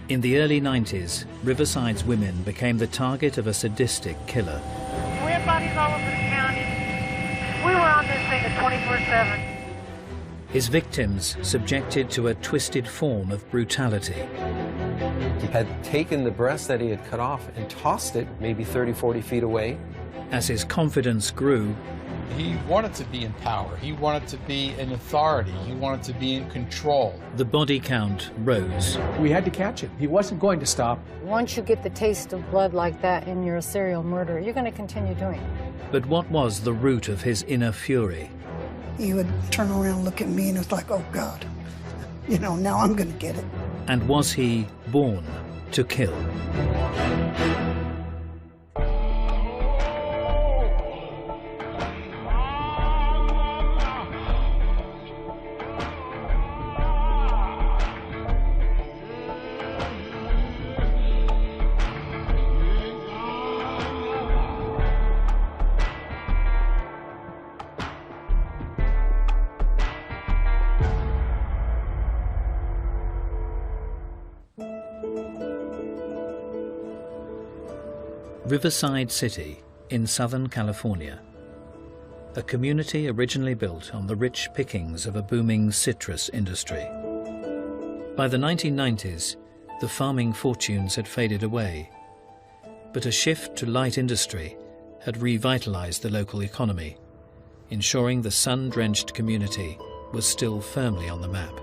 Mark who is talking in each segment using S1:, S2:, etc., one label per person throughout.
S1: In the early 90s, Riverside's women became the target of a sadistic killer.
S2: We had bodies all over the county. We were on this thing at 24/7.
S1: His victims subjected to a twisted form of brutality.
S3: He had taken the breast that he had cut off and tossed it maybe 30, 40 feet away.
S1: As his confidence grew,
S4: he wanted to be in power. He wanted to be in authority. He wanted to be in control.
S1: The body count rose.
S5: We had to catch him. He wasn't going to stop.
S6: Once you get the taste of blood like that and you're a serial murderer, you're going to continue doing it.
S1: But what was the root of his inner fury?
S7: He would turn around, look at me, and it's like, oh, God, you know, now I'm going to get it.
S1: And was he born to kill? Riverside City in Southern California, a community originally built on the rich pickings of a booming citrus industry. By the 1990s, the farming fortunes had faded away, but a shift to light industry had revitalized the local economy, ensuring the sun-drenched community was still firmly on the map.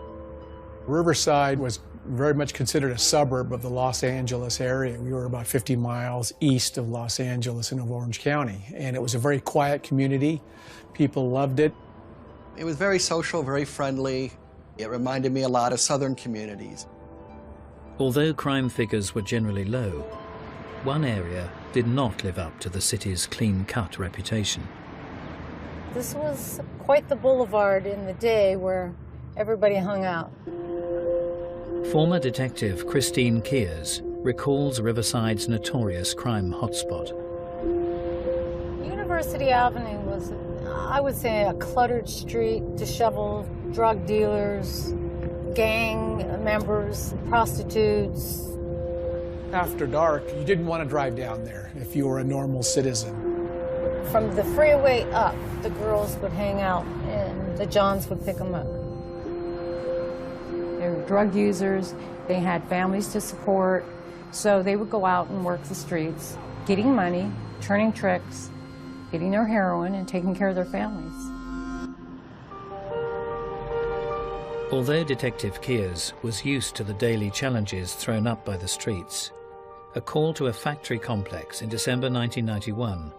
S5: Riverside was very much considered a suburb of the Los Angeles area. We were about 50 miles east of Los Angeles in Orange County, and it was a very quiet community. People loved it.
S8: It was very social, very friendly. It reminded me a lot of southern communities.
S1: Although crime figures were generally low, one area did not live up to the city's clean-cut reputation.
S6: This was quite the boulevard in the day where everybody hung out.
S1: Former detective Christine Kears recalls Riverside's notorious crime hotspot.
S6: University Avenue was, I would say, a cluttered street, disheveled, drug dealers, gang members, prostitutes.
S5: After dark, you didn't want to drive down there if you were a normal citizen.
S6: From the freeway up, the girls would hang out and the Johns would pick them up. They were drug users, they had families to support, so they would go out and work the streets, getting money, turning tricks, getting their heroin, and taking care of their families.
S1: Although Detective Kears was used to the daily challenges thrown up by the streets, a call to a factory complex in December 1991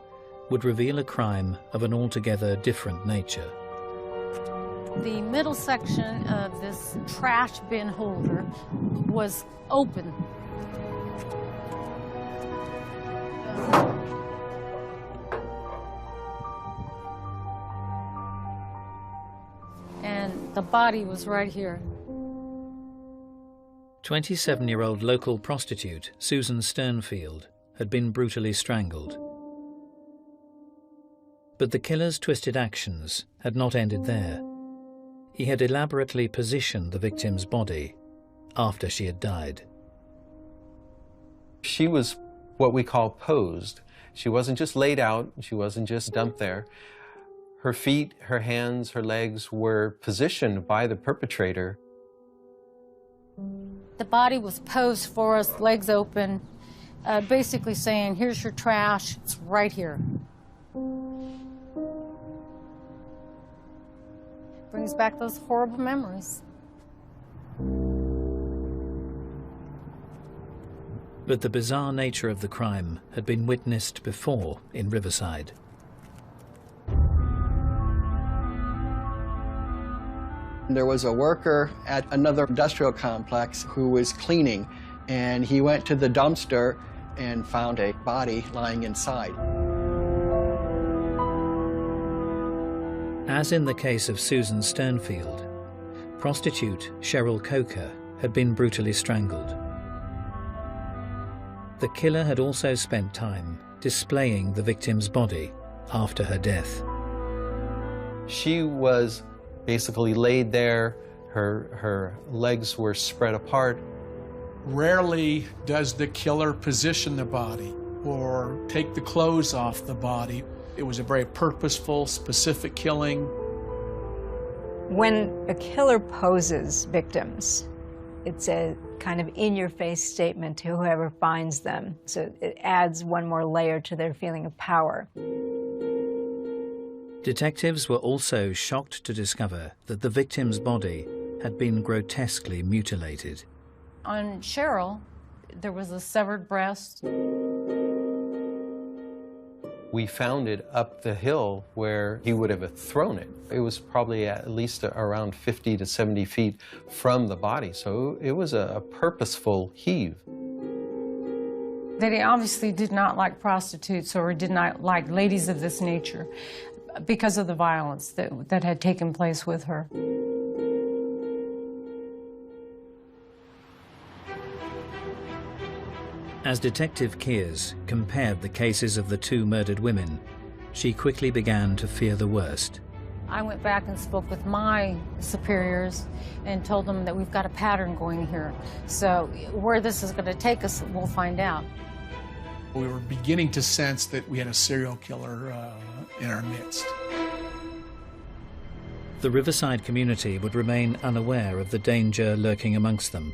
S1: would reveal a crime of an altogether different nature.
S6: The middle section of this trash bin holder was open. And the body was right here.
S1: 27-year-old local prostitute Susan Sternfield had been brutally strangled. But the killer's twisted actions had not ended there. He had elaborately positioned the victim's body after she had died.
S3: She was what we call posed. She wasn't just laid out, she wasn't just dumped there. Her feet, her hands, her legs were positioned by the perpetrator.
S6: The body was posed for us, legs open, basically saying, here's your trash, it's right here. Brings back those horrible memories.
S1: But the bizarre nature of the crime had been witnessed before in Riverside.
S8: There was a worker at another industrial complex who was cleaning, and he went to the dumpster and found a body lying inside.
S1: As in the case of Susan Sternfield, prostitute Cheryl Coker had been brutally strangled. The killer had also spent time displaying the victim's body after her death.
S3: She was basically laid there, her legs were spread apart.
S5: Rarely does the killer position the body or take the clothes off the body. It was a very purposeful, specific killing.
S9: When a killer poses victims, it's a kind of in-your-face statement to whoever finds them. So it adds one more layer to their feeling of power.
S1: Detectives were also shocked to discover that the victim's body had been grotesquely mutilated.
S6: On Cheryl, there was a severed breast.
S3: We found it up the hill where he would have thrown it. It was probably at least around 50 to 70 feet from the body, so it was a purposeful heave.
S6: That he obviously did not like prostitutes or did not like ladies of this nature because of the violence that had taken place with her.
S1: As Detective Kears compared the cases of the two murdered women, she quickly began to fear the worst.
S6: I went back and spoke with my superiors and told them that we've got a pattern going here. So where this is going to take us, we'll find out.
S5: We were beginning to sense that we had a serial killer in our midst.
S1: The Riverside community would remain unaware of the danger lurking amongst them.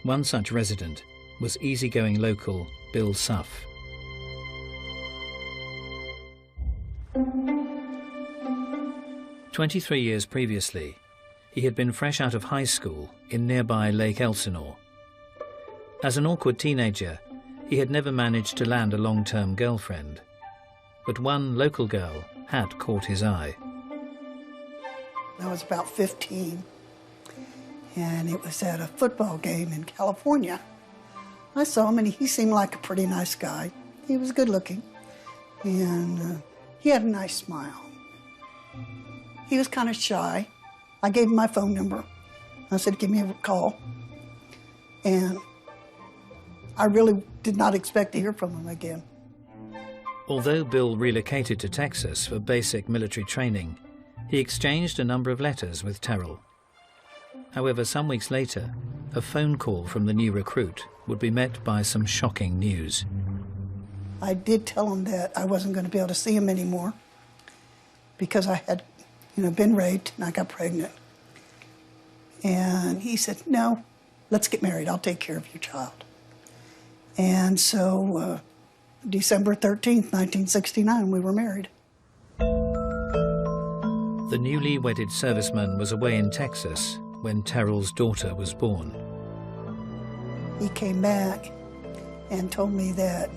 S1: One such resident was easygoing local Bill Suff. "23 years previously, he had been fresh out of high school in nearby Lake Elsinore. As an awkward teenager, he had never managed to land a long-term girlfriend, but one local girl had caught his eye.
S7: I was about 15, and it was at a football game in California. I saw him, and he seemed like a pretty nice guy. He was good looking, and he had a nice smile. He was kind of shy. I gave him my phone number. I said, give me a call. And I really did not expect to hear from him again.
S1: Although Bill relocated to Texas for basic military training, he exchanged a number of letters with Terrell. However, some weeks later, a phone call from the new recruit would be met by some shocking news.
S7: I did tell him that I wasn't going to be able to see him anymore because I had, been raped and I got pregnant. And he said, no, let's get married. I'll take care of your child. And so December 13th, 1969, we were married.
S1: The newly wedded serviceman was away in Texas when Terrell's daughter was born.
S7: He came back and told me that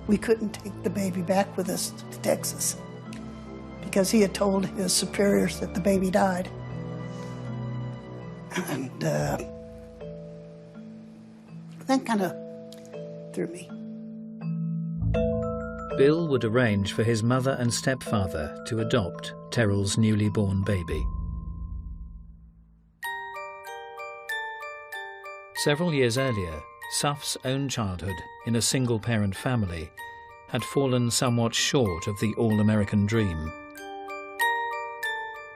S7: we couldn't take the baby back with us to Texas because he had told his superiors that the baby died. And that kind of threw me.
S1: Bill would arrange for his mother and stepfather to adopt Terrell's newly born baby. Several years earlier, Suff's own childhood in a single-parent family had fallen somewhat short of the all-American dream.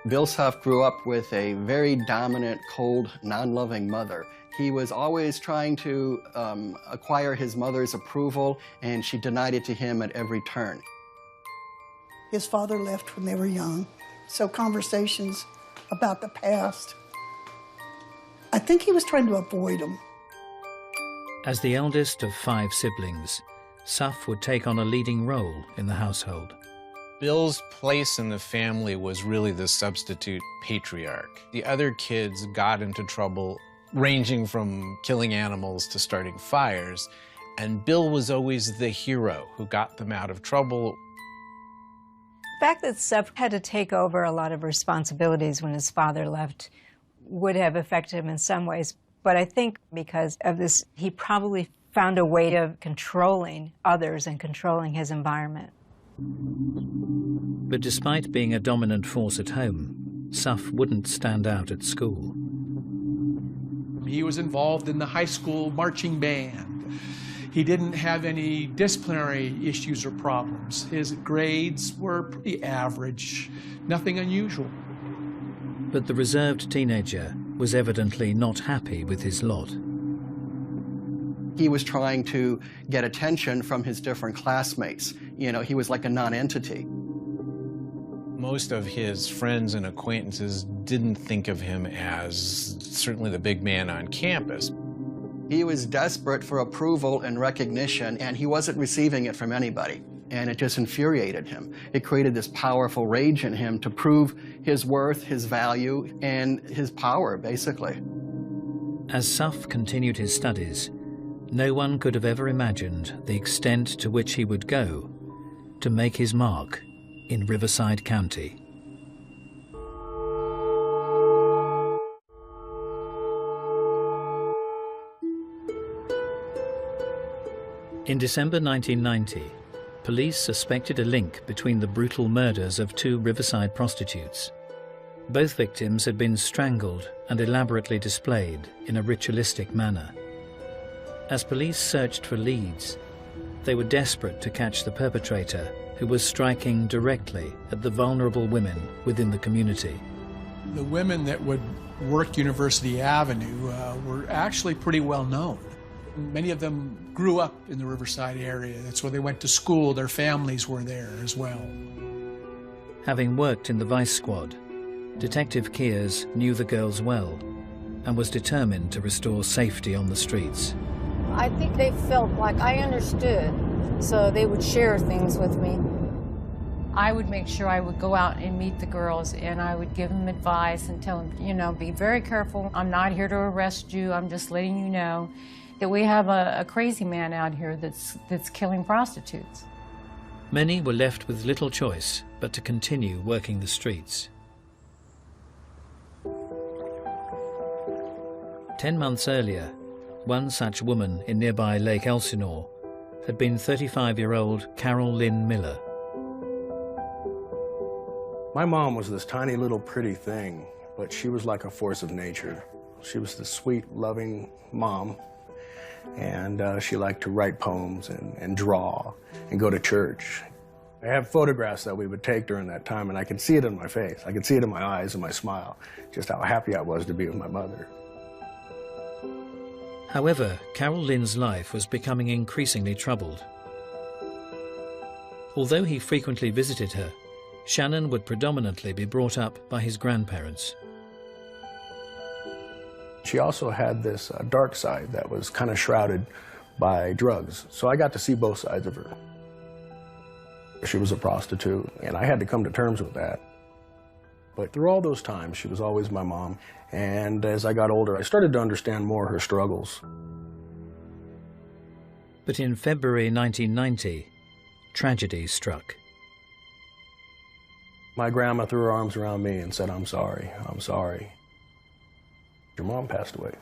S8: Bill Suff grew up with a very dominant, cold, non-loving mother. He was always trying to acquire his mother's approval, and she denied it to him at every turn.
S7: His father left when they were young, so conversations about the past, I think he was trying to avoid them.
S1: As the eldest of 5 siblings, Suff would take on a leading role in the household.
S10: Bill's place in the family was really the substitute patriarch. The other kids got into trouble ranging from killing animals to starting fires, and Bill was always the hero who got them out of trouble.
S9: The fact that Suff had to take over a lot of responsibilities when his father left would have affected him in some ways, but I think because of this, he probably found a way of controlling others and controlling his environment.
S1: But despite being a dominant force at home, Suff wouldn't stand out at school.
S5: He was involved in the high school marching band. He didn't have any disciplinary issues or problems. His grades were pretty average, nothing unusual.
S1: But the reserved teenager was evidently not happy with his lot.
S8: He was trying to get attention from his different classmates. You know, he was like a non-entity.
S10: Most of his friends and acquaintances didn't think of him as certainly the big man on campus.
S8: He was desperate for approval and recognition, and he wasn't receiving it from anybody. And it just infuriated him. It created this powerful rage in him to prove his worth, his value, and his power, basically.
S1: As Suff continued his studies, no one could have ever imagined the extent to which he would go to make his mark in Riverside County. In December 1990, police suspected a link between the brutal murders of 2 Riverside prostitutes. Both victims had been strangled and elaborately displayed in a ritualistic manner. As police searched for leads, they were desperate to catch the perpetrator, who was striking directly at the vulnerable women within the community.
S5: The women that would work University Avenue were actually pretty well known. Many of them grew up in the Riverside area. That's where they went to school. Their families were there as well.
S1: Having worked in the Vice Squad, Detective Kears knew the girls well and was determined to restore safety on the streets.
S6: I think they felt like I understood, so they would share things with me. I would make sure I would go out and meet the girls, and I would give them advice and tell them, you know, be very careful. I'm not here to arrest you. I'm just letting you know that we have a crazy man out here that's killing prostitutes.
S1: Many were left with little choice but to continue working the streets. 10 months earlier, one such woman in nearby Lake Elsinore had been 35-year-old Carol Lynn Miller.
S11: My mom was this tiny little pretty thing, but she was like a force of nature. She was the sweet, loving mom, and she liked to write poems and draw and go to church. I have photographs that we would take during that time, and I could see it in my face. I could see it in my eyes and my smile, just how happy I was to be with my mother.
S1: However, Carol Lynn's life was becoming increasingly troubled. Although he frequently visited her, Shannon would predominantly be brought up by his grandparents.
S11: She also had this dark side that was kind of shrouded by drugs, so I got to see both sides of her. She was a prostitute, and I had to come to terms with that. But through all those times, she was always my mom, and as I got older, I started to understand more her struggles.
S1: But in February 1990, tragedy struck.
S11: My grandma threw her arms around me and said, "I'm sorry, I'm sorry. Your mom passed away."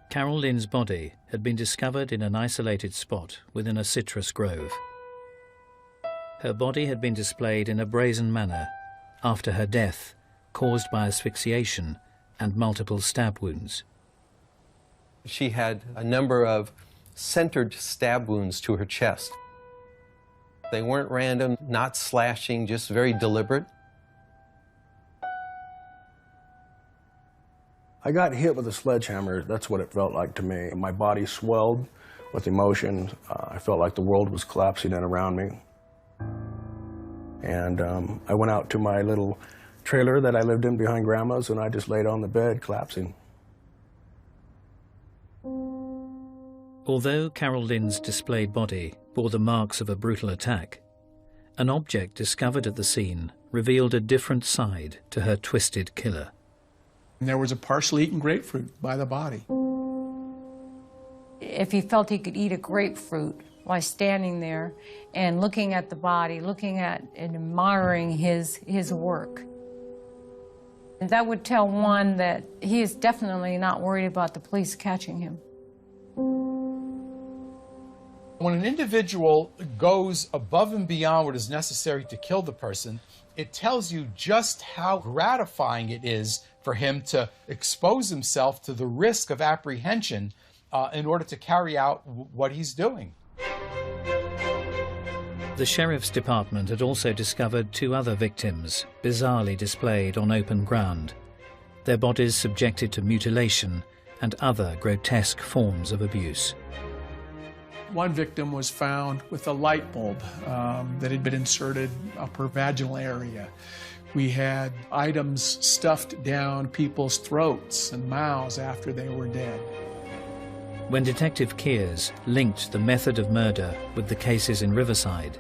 S1: Carol Lynn's body had been discovered in an isolated spot within a citrus grove. Her body had been displayed in a brazen manner after her death, caused by asphyxiation and multiple stab wounds.
S3: She had a number of centered stab wounds to her chest. They weren't random, not slashing, just very deliberate.
S11: I got hit with a sledgehammer. That's what it felt like to me. My body swelled with emotion. I felt like the world was collapsing in around me. And I went out to my little trailer that I lived in behind Grandma's, and I just laid on the bed, collapsing.
S1: Although Carol Lynn's displayed body bore the marks of a brutal attack, an object discovered at the scene revealed a different side to her twisted killer.
S5: And there was a partially eaten grapefruit by the body.
S6: If he felt he could eat a grapefruit while standing there and looking at the body, looking at and admiring his work, and that would tell one that he is definitely not worried about the police catching him.
S4: When an individual goes above and beyond what is necessary to kill the person, it tells you just how gratifying it is for him to expose himself to the risk of apprehension in order to carry out what he's doing.
S1: The Sheriff's Department had also discovered 2 other victims, bizarrely displayed on open ground, their bodies subjected to mutilation and other grotesque forms of abuse.
S5: One victim was found with a light bulb that had been inserted up her vaginal area. We had items stuffed down people's throats and mouths after they were dead.
S1: When Detective Kears linked the method of murder with the cases in Riverside,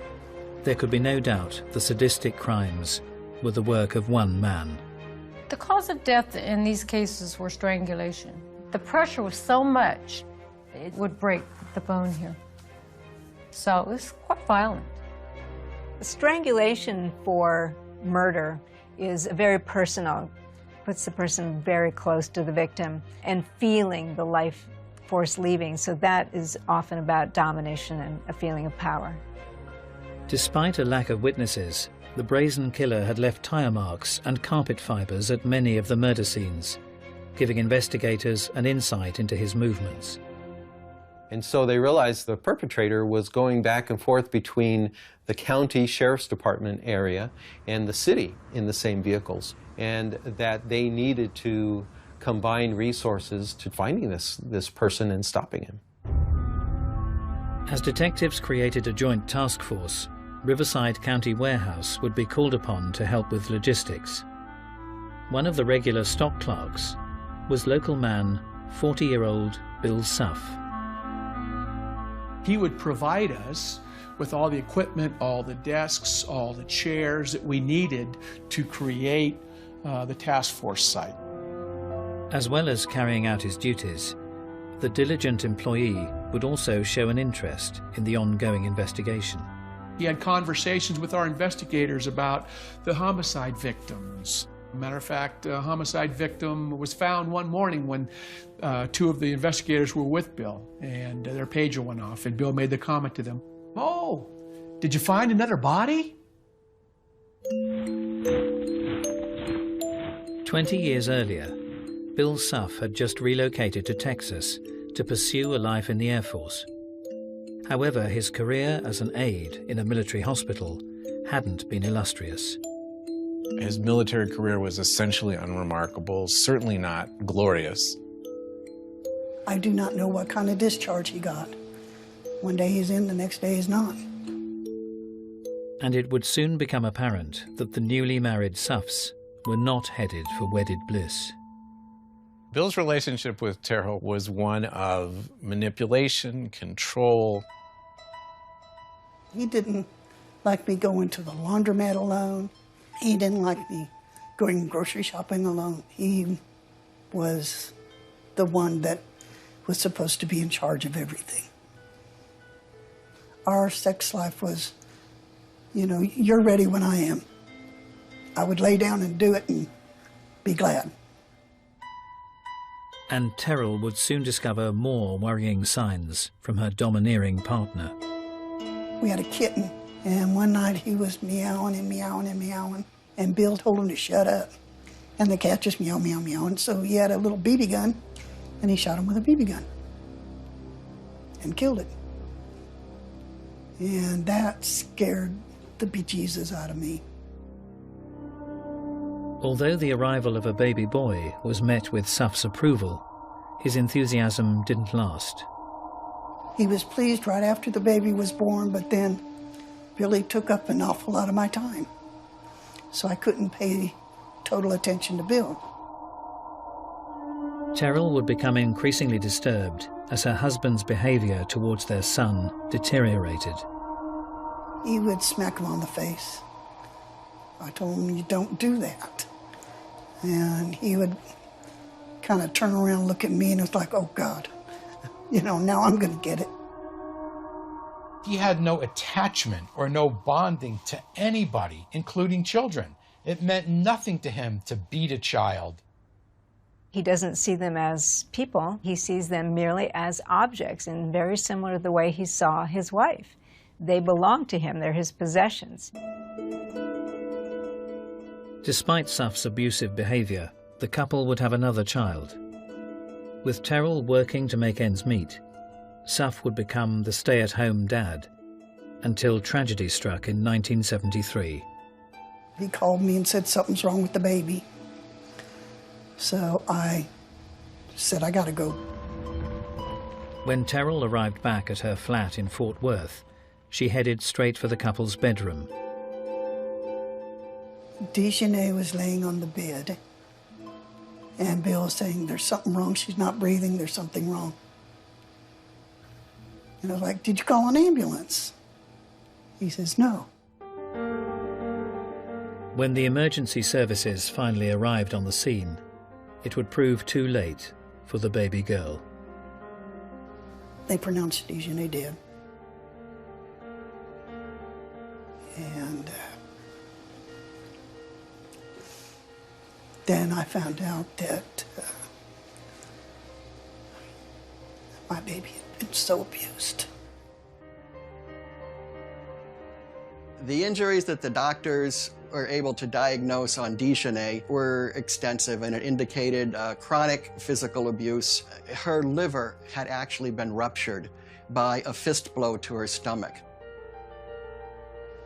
S1: there could be no doubt the sadistic crimes were the work of one man.
S6: The cause of death in these cases were strangulation. The pressure was so much, it would break the bone here. So it was quite violent.
S9: Strangulation for murder is very personal, puts the person very close to the victim and feeling the life force leaving. So that is often about domination and a feeling of power.
S1: Despite a lack of witnesses, the brazen killer had left tire marks and carpet fibers at many of the murder scenes, giving investigators an insight into his movements.
S3: And so they realized the perpetrator was going back and forth between the county sheriff's department area and the city in the same vehicles, and that they needed to combine resources to finding this person and stopping him.
S1: As detectives created a joint task force, Riverside County Warehouse would be called upon to help with logistics. One of the regular stock clerks was local man 40-year-old Bill Suff.
S5: He would provide us with all the equipment, all the desks, all the chairs that we needed to create the task force site.
S1: As well as carrying out his duties, the diligent employee would also show an interest in the ongoing investigation.
S5: He had conversations with our investigators about the homicide victims. Matter of fact, a homicide victim was found one morning when two of the investigators were with Bill, and their pager went off, and Bill made the comment to them, "Oh, did you find another body?"
S1: 20 years earlier, Bill Suff had just relocated to Texas to pursue a life in the Air Force. However, his career as an aide in a military hospital hadn't been illustrious.
S10: His military career was essentially unremarkable, certainly not glorious.
S7: I do not know what kind of discharge he got. One day he's in, the next day he's not.
S1: And it would soon become apparent that the newly married Suffs were not headed for wedded bliss.
S10: Bill's relationship with Terrell was one of manipulation, control.
S7: He didn't like me going to the laundromat alone. He didn't like me going grocery shopping alone. He was the one that was supposed to be in charge of everything. Our sex life was, you know, you're ready when I am. I would lay down and do it and be glad.
S1: And Terrell would soon discover more worrying signs from her domineering partner.
S7: We had a kitten, and one night he was meowing and meowing and meowing, and Bill told him to shut up. And the cat just meow, meow, meow. And so he had a little BB gun, and he shot him with a BB gun and killed it. And that scared the bejesus out of me.
S1: Although the arrival of a baby boy was met with Suff's approval, his enthusiasm didn't last.
S7: He was pleased right after the baby was born, but then Billy took up an awful lot of my time. So I couldn't pay total attention to Bill.
S1: Terrell would become increasingly disturbed as her husband's behavior towards their son deteriorated.
S7: He would smack him on the face. I told him, "You don't do that." And he would kind of turn around, look at me, and it was like, oh God, you know, now I'm going to get it.
S4: He had no attachment or no bonding to anybody, including children. It meant nothing to him to beat a child.
S9: He doesn't see them as people. He sees them merely as objects, and very similar to the way he saw his wife. They belong to him. They're his possessions.
S1: Despite Suff's abusive behavior, the couple would have another child. With Terrell working to make ends meet, Suff would become the stay-at-home dad until tragedy struck in 1973.
S7: He called me and said something's wrong with the baby. So I said, I gotta go.
S1: When Terrell arrived back at her flat in Fort Worth, she headed straight for the couple's bedroom.
S7: DeJohnette was laying on the bed, and Bill was saying, there's something wrong, she's not breathing, there's something wrong. And I was like, did you call an ambulance? He says, no.
S1: When the emergency services finally arrived on the scene, it would prove too late for the baby girl.
S7: They pronounced DeJohnette dead. And then I found out that my baby had been so abused.
S8: The injuries that the doctors were able to diagnose on DeJohnette were extensive, and it indicated chronic physical abuse. Her liver had actually been ruptured by a fist blow to her stomach.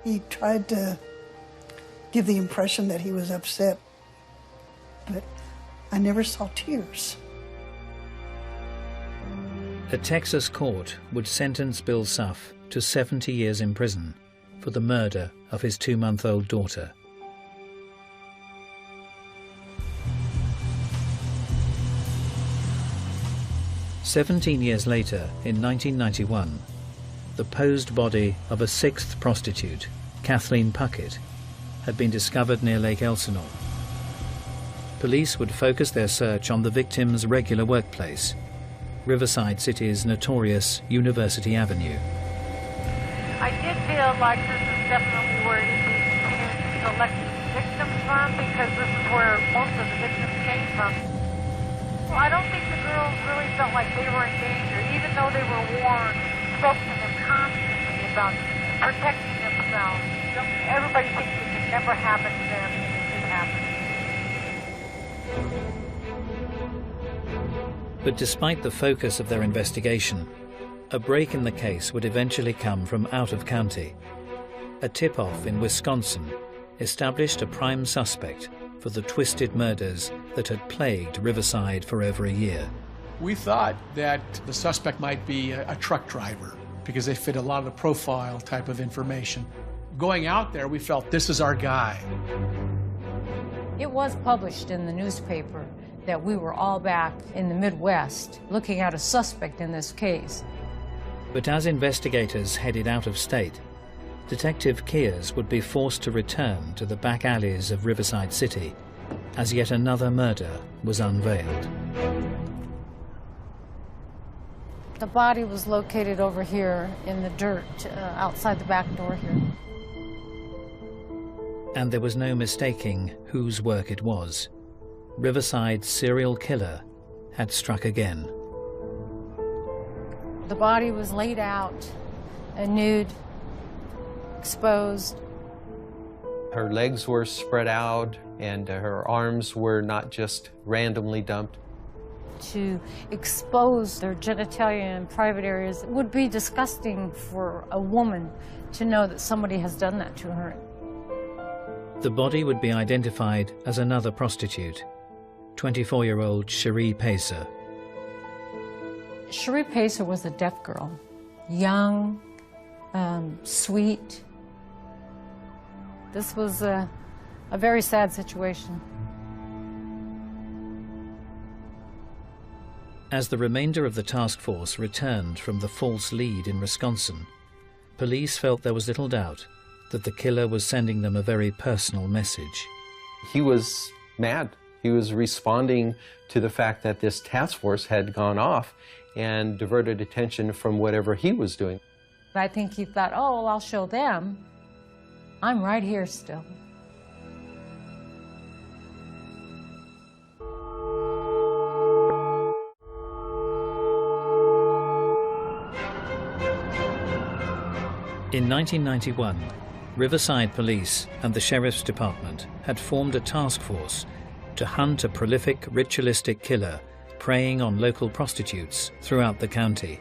S7: He tried to give the impression that he was upset, but I never saw tears.
S1: A Texas court would sentence Bill Suff to 70 years in prison for the murder of his 2-month-old daughter. "17 years later, in 1991, the posed body of a 6th prostitute, Kathleen Puckett, had been discovered near Lake Elsinore. Police would focus their search on the victim's regular workplace, Riverside City's notorious University Avenue.
S2: I did feel like this is definitely where Indian community selected victims from, because this is where most of the victims came from. Well, I don't think the girls really felt like they were in danger, even though they were warned, spoke to them constantly about protecting themselves. Everybody thinks it could never happen to them, and it did happen.
S1: But despite the focus of their investigation, a break in the case would eventually come from out of county. A tip-off in Wisconsin established a prime suspect for the twisted murders that had plagued Riverside for over a year.
S5: We thought that the suspect might be a truck driver because they fit a lot of the profile type of information. Going out there, we felt this is our guy.
S6: It was published in the newspaper that we were all back in the Midwest looking at a suspect in this case.
S1: But as investigators headed out of state, Detective Kears would be forced to return to the back alleys of Riverside City as yet another murder was unveiled.
S6: The body was located over here in the dirt outside the back door here.
S1: And there was no mistaking whose work it was. Riverside's serial killer had struck again.
S6: The body was laid out, nude, exposed.
S3: Her legs were spread out, and her arms were not just randomly dumped.
S6: To expose their genitalia and private areas would be disgusting for a woman to know that somebody has done that to her.
S1: The body would be identified as another prostitute, 24-year-old Cherie Pacer.
S6: Cherie Pacer was a deaf girl, young, sweet. This was a very sad situation.
S1: As the remainder of the task force returned from the false lead in Wisconsin, police felt there was little doubt that the killer was sending them a very personal message.
S3: He was mad. He was responding to the fact that this task force had gone off and diverted attention from whatever he was doing.
S6: I think he thought, oh, well, I'll show them. I'm right here still.
S1: In 1991, Riverside Police and the Sheriff's Department had formed a task force to hunt a prolific ritualistic killer preying on local prostitutes throughout the county.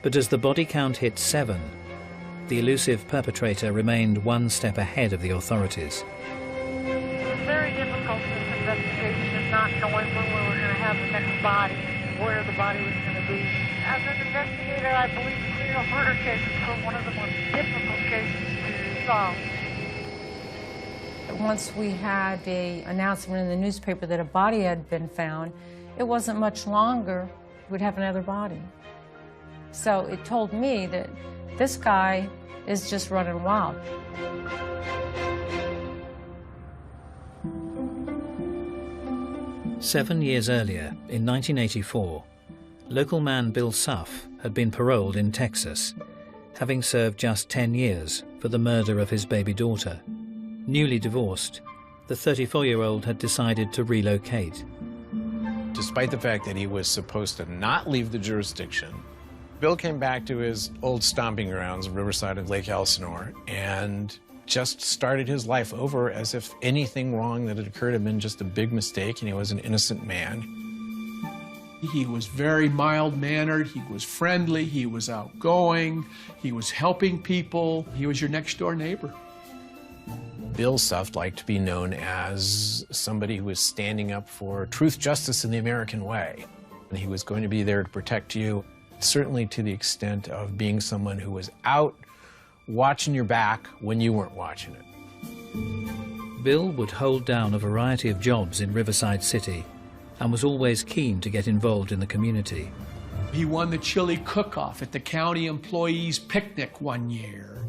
S1: But as the body count hit 7, the elusive perpetrator remained one step ahead of the authorities.
S2: It was very difficult, this investigation, not knowing when we were going to have the next body, where the body was going to be. As an investigator, I believe serial murder cases are one of the most difficult cases to solve.
S6: Once we had an announcement in the newspaper that a body had been found, it wasn't much longer we'd have another body. So it told me that this guy is just running wild.
S1: Seven years earlier, in 1984, local man Bill Suff had been paroled in Texas, having served just 10 years for the murder of his baby daughter. Newly divorced, the 34-year-old had decided to relocate.
S10: Despite the fact that he was supposed to not leave the jurisdiction, Bill came back to his old stomping grounds, Riverside and Lake Elsinore, and just started his life over as if anything wrong that had occurred had been just a big mistake and he was an innocent man.
S5: He was very mild-mannered, he was friendly, he was outgoing, he was helping people, he was your next-door neighbor.
S10: Bill Suff liked to be known as somebody who was standing up for truth, justice, and the American way. And he was going to be there to protect you, certainly to the extent of being someone who was out watching your back when you weren't watching it.
S1: Bill would hold down a variety of jobs in Riverside City and was always keen to get involved in the community.
S5: He won the chili cook-off at the county employees' picnic one year.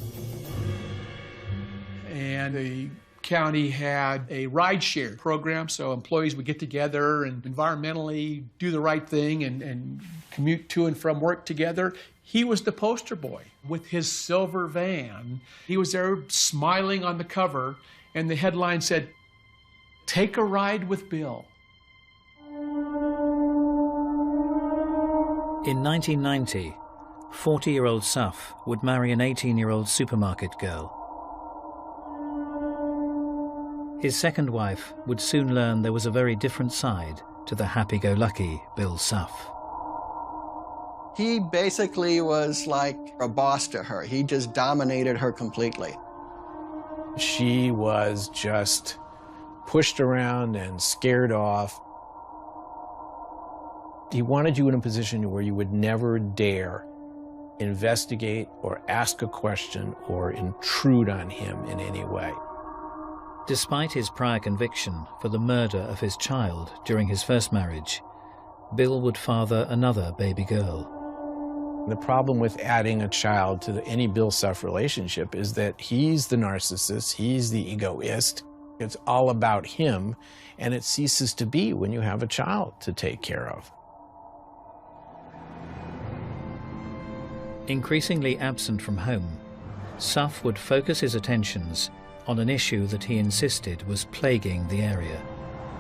S5: And the county had a rideshare program, so employees would get together and environmentally do the right thing and commute to and from work together. He was the poster boy with his silver van. He was there smiling on the cover, and the headline said, "Take a ride with Bill."
S1: In 1990, 40-year-old Suff would marry an 18-year-old supermarket girl. His second wife would soon learn there was a very different side to the happy-go-lucky Bill Suff.
S8: He basically was like a boss to her. He just dominated her completely.
S10: She was just pushed around and scared off. He wanted you in a position where you would never dare investigate or ask a question or intrude on him in any way.
S1: Despite his prior conviction for the murder of his child during his first marriage, Bill would father another baby girl.
S10: The problem with adding a child to any Bill Suff relationship is that he's the narcissist, he's the egoist. It's all about him, and it ceases to be when you have a child to take care of.
S1: Increasingly absent from home, Suff would focus his attentions on an issue that he insisted was plaguing the area.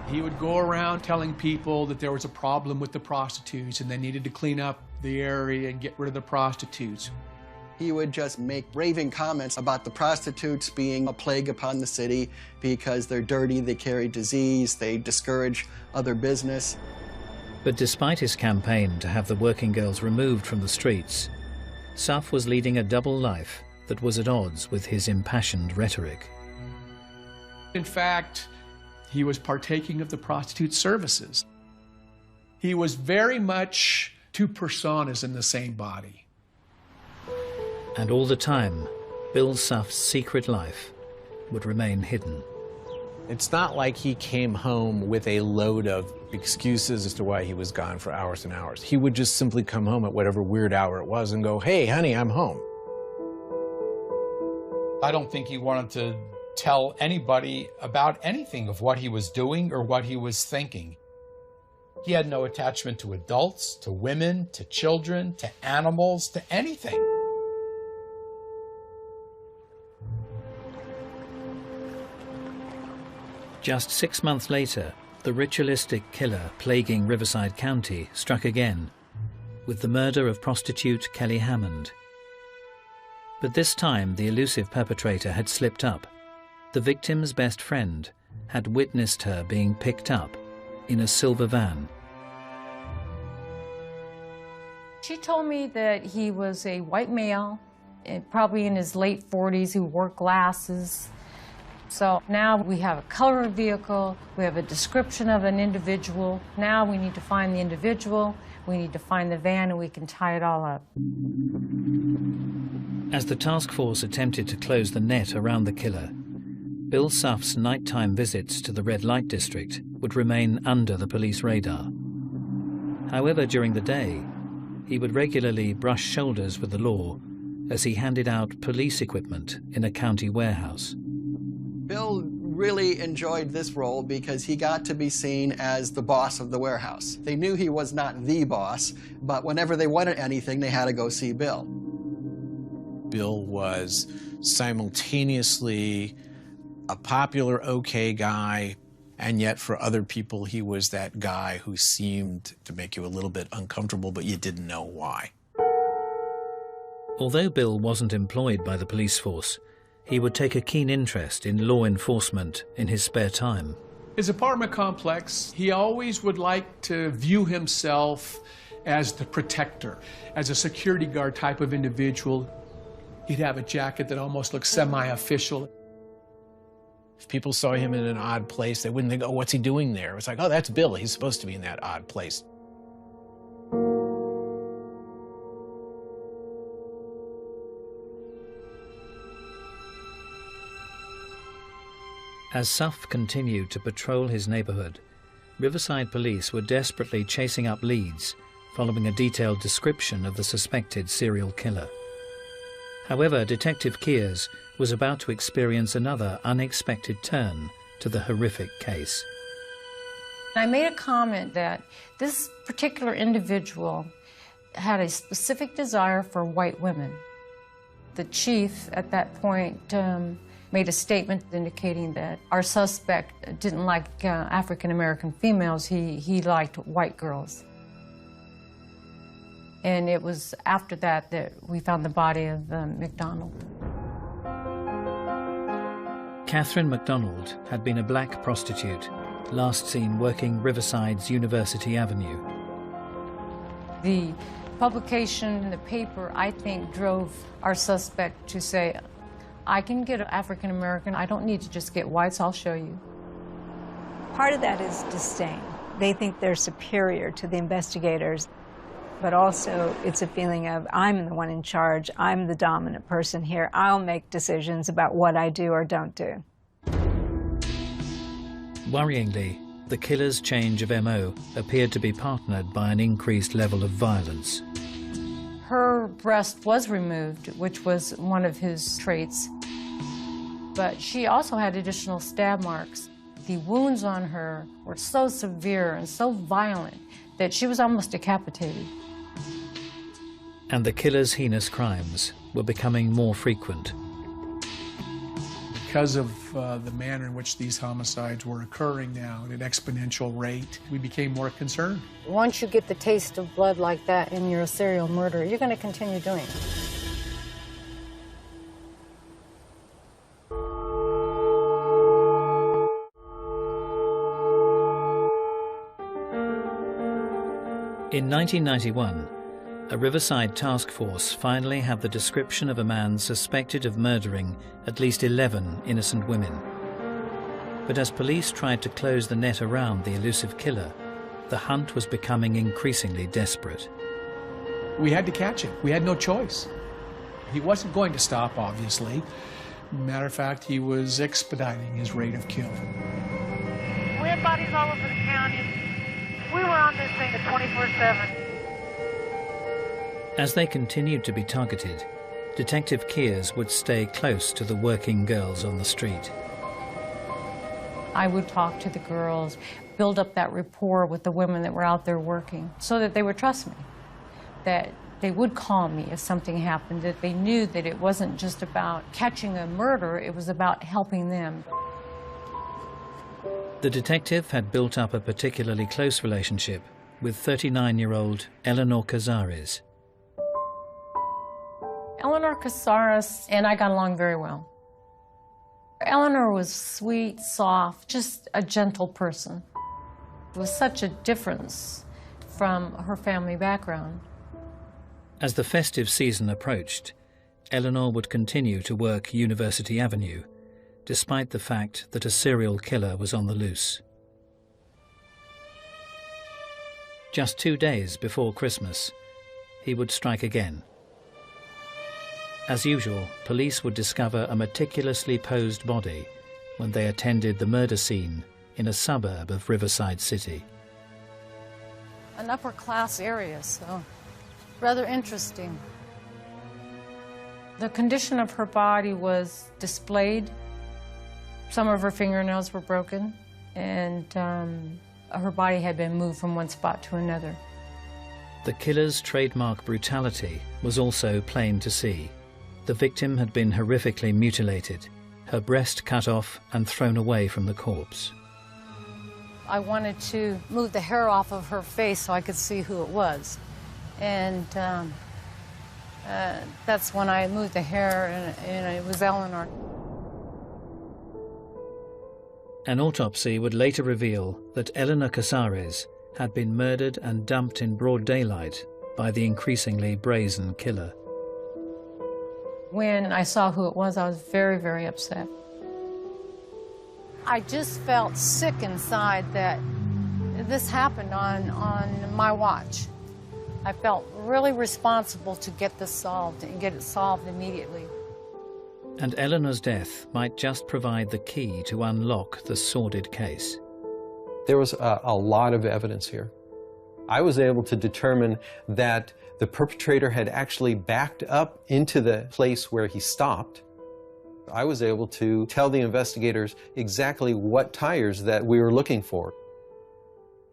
S5: He would go around telling people that there was a problem with the prostitutes and they needed to clean up the area and get rid of the prostitutes.
S8: He would just make raving comments about the prostitutes being a plague upon the city because they're dirty, they carry disease, they discourage other business.
S1: But despite his campaign to have the working girls removed from the streets, Suff was leading a double life that was at odds with his impassioned rhetoric.
S5: In fact, he was partaking of the prostitute services. He was very much two personas in the same body.
S1: And all the time, Bill Suff's secret life would remain hidden.
S10: It's not like he came home with a load of excuses as to why he was gone for hours and hours. He would just simply come home at whatever weird hour it was and go, "Hey, honey, I'm home."
S4: I don't think he wanted to tell anybody about anything of what he was doing or what he was thinking. He had no attachment to adults, to women, to children, to animals, to anything.
S1: Just 6 months later, the ritualistic killer plaguing Riverside County struck again, with the murder of prostitute Kelly Hammond. But this time the elusive perpetrator had slipped up. The victim's best friend had witnessed her being picked up in a silver van.
S6: She told me that he was a white male, probably in his late 40s, who wore glasses. So now we have a color of vehicle, we have a description of an individual. Now we need to find the individual, we need to find the van, and we can tie it all up.
S1: As the task force attempted to close the net around the killer, Bill Suff's nighttime visits to the red light district would remain under the police radar. However, during the day, he would regularly brush shoulders with the law as he handed out police equipment in a county warehouse.
S8: Bill really enjoyed this role because he got to be seen as the boss of the warehouse. They knew he was not the boss, but whenever they wanted anything, they had to go see Bill.
S10: Bill was simultaneously a popular, okay guy, and yet for other people, he was that guy who seemed to make you a little bit uncomfortable, but you didn't know why.
S1: Although Bill wasn't employed by the police force, he would take a keen interest in law enforcement in his spare time.
S5: His apartment complex, he always would like to view himself as the protector, as a security guard type of individual. He'd have a jacket that almost looked semi-official.
S10: If people saw him in an odd place, they wouldn't think, oh, what's he doing there? It's like, oh, that's Bill. He's supposed to be in that odd place.
S1: As Suff continued to patrol his neighborhood, Riverside police were desperately chasing up leads following a detailed description of the suspected serial killer. However, Detective Kears was about to experience another unexpected turn to the horrific case.
S6: I made a comment that this particular individual had a specific desire for white women. The chief at that point made a statement indicating that our suspect didn't like African-American females, he liked white girls. And it was after that that we found the body of McDonald.
S1: Catherine McDonald had been a black prostitute, last seen working Riverside's University Avenue.
S6: The publication in the paper, I think, drove our suspect to say, I can get an African American, I don't need to just get whites, I'll show you.
S9: Part of that is disdain. They think they're superior to the investigators, but also it's a feeling of, I'm the one in charge, I'm the dominant person here, I'll make decisions about what I do or don't do.
S1: Worryingly, the killer's change of MO appeared to be partnered by an increased level of violence.
S6: Her breast was removed, which was one of his traits, but she also had additional stab marks. The wounds on her were so severe and so violent that she was almost decapitated.
S1: And the killer's heinous crimes were becoming more frequent.
S5: Because of the manner in which these homicides were occurring now at an exponential rate, we became more concerned.
S6: Once you get the taste of blood like that and you're a serial murderer, you're going to continue doing it.
S1: In 1991, a Riverside task force finally had the description of a man suspected of murdering at least 11 innocent women. But as police tried to close the net around the elusive killer, the hunt was becoming increasingly desperate.
S5: We had to catch him. We had no choice. He wasn't going to stop, obviously. Matter of fact, he was expediting his rate of kill.
S2: We had bodies all over the county. We were on this thing 24/7.
S1: As they continued to be targeted, Detective Kears would stay close to the working girls on the street.
S6: I would talk to the girls, build up that rapport with the women that were out there working so that they would trust me, that they would call me if something happened, that they knew that it wasn't just about catching a murder, it was about helping them.
S1: The detective had built up a particularly close relationship with 39-year-old Eleanor Cazares.
S6: Eleanor Cazares and I got along very well. Eleanor was sweet, soft, just a gentle person. It was such a difference from her family background.
S1: As the festive season approached, Eleanor would continue to work University Avenue, despite the fact that a serial killer was on the loose. Just 2 days before Christmas, he would strike again. As usual, police would discover a meticulously posed body when they attended the murder scene in a suburb of Riverside City.
S6: An upper-class area, so rather interesting. The condition of her body was displayed. Some of her fingernails were broken, and her body had been moved from one spot to another.
S1: The killer's trademark brutality was also plain to see. The victim had been horrifically mutilated, her breast cut off and thrown away from the corpse.
S6: I wanted to move the hair off of her face so I could see who it was. And that's when I moved the hair, and it was Eleanor.
S1: An autopsy would later reveal that Eleanor Casares had been murdered and dumped in broad daylight by the increasingly brazen killer.
S6: When I saw who it was, I was very, very upset. I just felt sick inside that this happened on my watch. I felt really responsible to get this solved and get it solved immediately.
S1: And Eleanor's death might just provide the key to unlock the sordid case.
S3: There was a lot of evidence here. I was able to determine that the perpetrator had actually backed up into the place where he stopped. I was able to tell the investigators exactly what tires that we were looking for.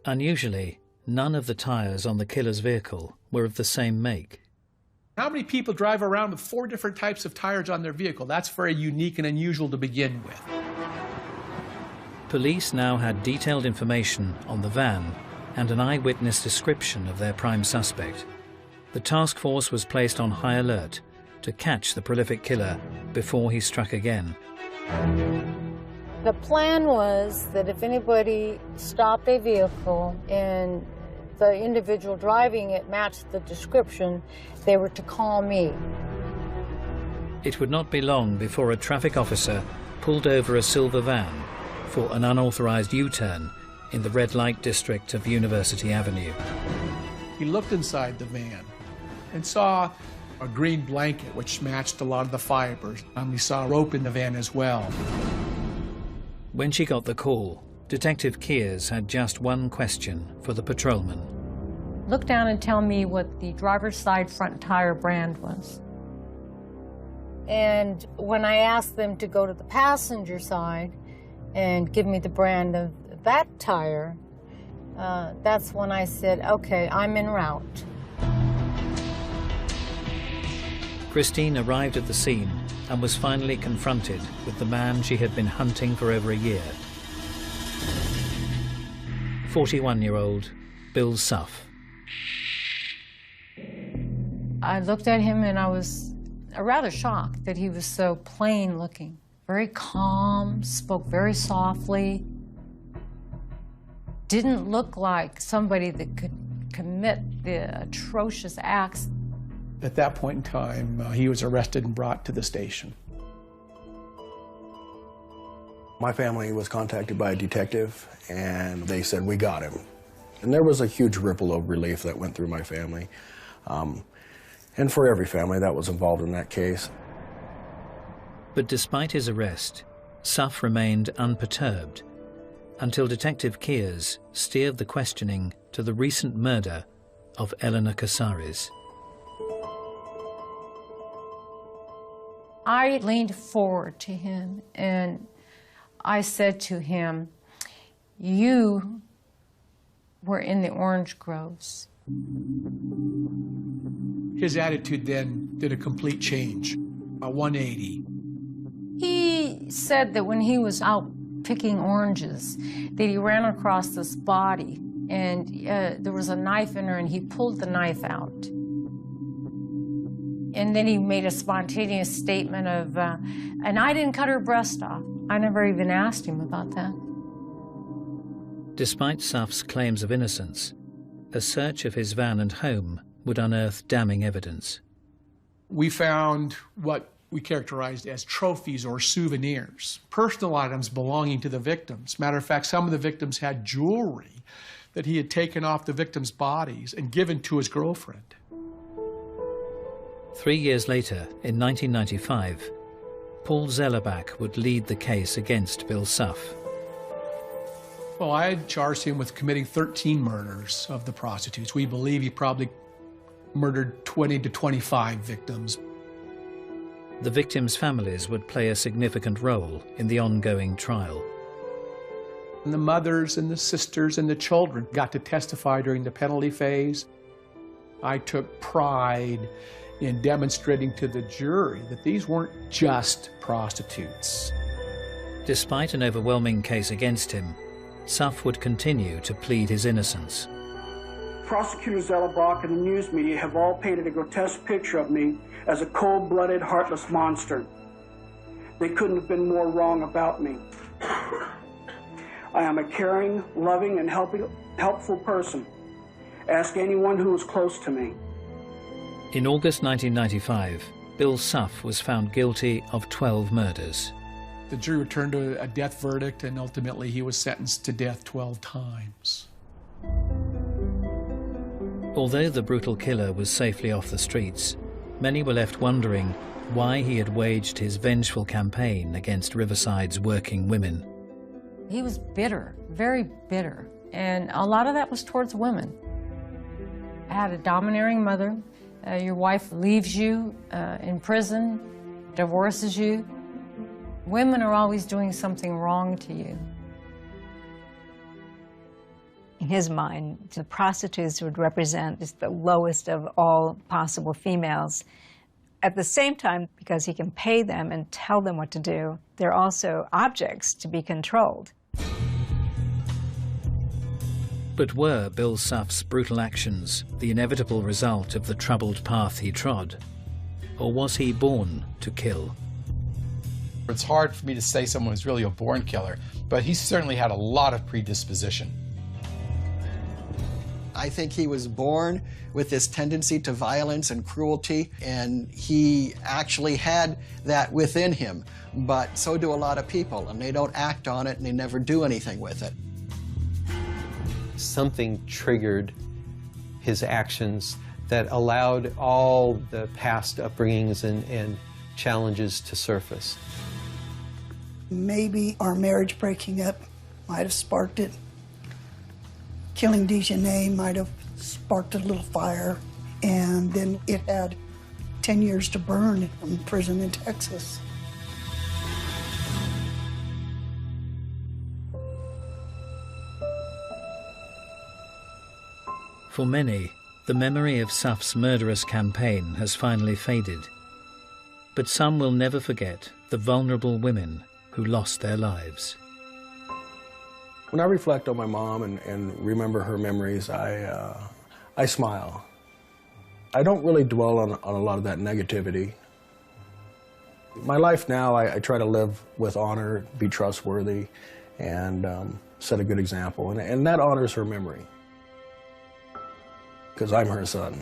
S1: Unusually, none of the tires on the killer's vehicle were of the same make.
S5: How many people drive around with 4 different types of tires on their vehicle? That's very unique and unusual to begin with.
S1: Police now had detailed information on the van and an eyewitness description of their prime suspect. The task force was placed on high alert to catch the prolific killer before he struck again.
S6: The plan was that if anybody stopped a vehicle and the individual driving it matched the description, they were to call me.
S1: It would not be long before a traffic officer pulled over a silver van for an unauthorized U-turn in the red light district of University Avenue.
S5: He looked inside the van and saw a green blanket which matched a lot of the fibers. He saw rope in the van as well.
S1: When she got the call, Detective Kears had just one question for the patrolman.
S6: Look down and tell me what the driver's side front tire brand was. And when I asked them to go to the passenger side and give me the brand of that tire, that's when I said, okay, I'm en route.
S1: Christine arrived at the scene and was finally confronted with the man she had been hunting for over a year. 41-year-old Bill Suff.
S6: I looked at him and I was rather shocked that he was so plain looking. Very calm, spoke very softly. Didn't look like somebody that could commit the atrocious acts.
S5: At that point in time, he was arrested and brought to the station.
S11: My family was contacted by a detective, and they said, we got him. And there was a huge ripple of relief that went through my family. And for every family that was involved in that case.
S1: But despite his arrest, Suff remained unperturbed until Detective Kears steered the questioning to the recent murder of Eleanor Casares.
S6: I leaned forward to him and I said to him, you were in the orange groves.
S5: His attitude then did a complete change, a 180.
S6: He said that when he was out picking oranges, that he ran across this body and there was a knife in her and he pulled the knife out. And then he made a spontaneous statement of, and I didn't cut her breast off. I never even asked him about that.
S1: Despite Suff's claims of innocence, a search of his van and home would unearth damning evidence.
S5: We found what we characterized as trophies or souvenirs, personal items belonging to the victims. Matter of fact, some of the victims had jewelry that he had taken off the victims' bodies and given to his girlfriend.
S1: 3 years later, in 1995, Paul Zellerbach would lead the case against Bill Suff.
S5: Well, I had charged him with committing 13 murders of the prostitutes. We believe he probably murdered 20 to 25 victims.
S1: The victims' families would play a significant role in the ongoing trial.
S5: And the mothers and the sisters and the children got to testify during the penalty phase. I took pride in demonstrating to the jury that these weren't just prostitutes.
S1: Despite an overwhelming case against him, Suff would continue to plead his innocence.
S12: Prosecutor Zellerbach and the news media have all painted a grotesque picture of me as a cold-blooded, heartless monster. They couldn't have been more wrong about me. I am a caring, loving, and helpful person. Ask anyone who is close to me.
S1: In August 1995, Bill Suff was found guilty of 12 murders.
S5: The jury returned a death verdict, and ultimately he was sentenced to death 12 times.
S1: Although the brutal killer was safely off the streets, many were left wondering why he had waged his vengeful campaign against Riverside's working women.
S6: He was bitter, very bitter, and a lot of that was towards women. I had a domineering mother. Your wife leaves you in prison, divorces you. Women are always doing something wrong to you.
S9: In his mind, the prostitutes would represent just the lowest of all possible females. At the same time, because he can pay them and tell them what to do, they're also objects to be controlled.
S1: But were Bill Suff's brutal actions the inevitable result of the troubled path he trod? Or was he born to kill?
S4: It's hard for me to say someone was really a born killer, but he certainly had a lot of predisposition.
S8: I think he was born with this tendency to violence and cruelty, and he actually had that within him. But so do a lot of people, and they don't act on it, and they never do anything with it.
S3: Something triggered his actions that allowed all the past upbringings and challenges to surface.
S7: Maybe our marriage breaking up might have sparked it. Killing Dejanay might have sparked a little fire, and then it had 10 years to burn in prison in Texas.
S1: For many, the memory of Suff's murderous campaign has finally faded. But some will never forget the vulnerable women who lost their lives.
S11: When I reflect on my mom and remember her memories, I smile. I don't really dwell on a lot of that negativity. My life now, I try to live with honor, be trustworthy, and set a good example. And that honors her memory, because I'm her son.